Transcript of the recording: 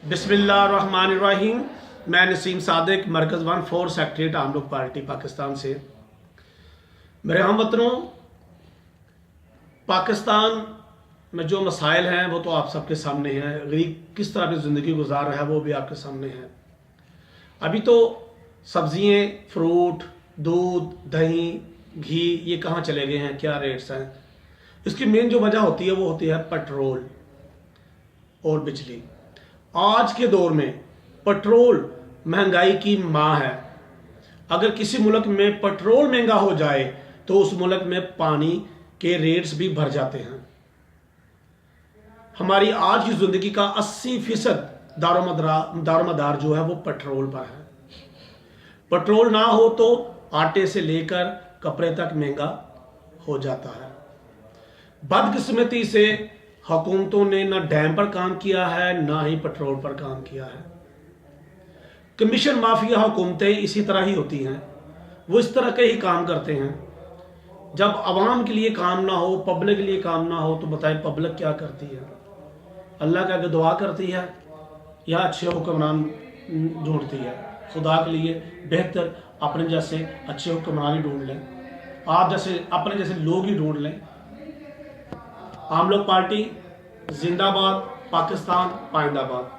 बिस्मिल्लाहिर्रहमानिर्रहीम। मैं नसीम सादिक मरकज़ 1 सेक्रेटरीट आम लोग पार्टी पाकिस्तान से। मेरे हमवतनों, पाकिस्तान में जो मसाइल हैं वो तो आप सबके सामने हैं। गरीब किस तरह की ज़िंदगी गुजार रहा है वो भी आपके सामने है। अभी तो सब्जियाँ, फ्रूट, दूध, दही, घी ये कहाँ चले गए हैं, क्या रेट्स हैं। इसकी मेन जो वजह होती है वो होती है पेट्रोल और बिजली। आज के दौर में पेट्रोल महंगाई की माँ है। अगर किसी मुल्क में पेट्रोल महंगा हो जाए तो उस मुल्क में पानी के रेट्स भी भर जाते हैं। हमारी आज की जिंदगी का 80% दारोमदार जो है वो पेट्रोल पर है। पेट्रोल ना हो तो आटे से लेकर कपड़े तक महंगा हो जाता है। बदकिस्मती से हुकूमतों ने ना डैम पर काम किया है ना ही पेट्रोल पर काम किया है। कमीशन माफिया हुकूमतें इसी तरह ही होती हैं, वो इस तरह के ही काम करते हैं। जब आवाम के लिए काम ना हो, पब्लिक के लिए काम ना हो तो बताएं पब्लिक क्या करती है? अल्लाह के आगे दुआ करती है या अच्छे हुक्मरान ढूंढती है? खुदा के लिए बेहतर अपने जैसे अच्छे हुक्मरान ही ढूंढ लें, आप जैसे अपने जैसे लोग ही ढूंढ लें। आम लोग पार्टी जिंदाबाद, पाकिस्तान पाइंदाबाद।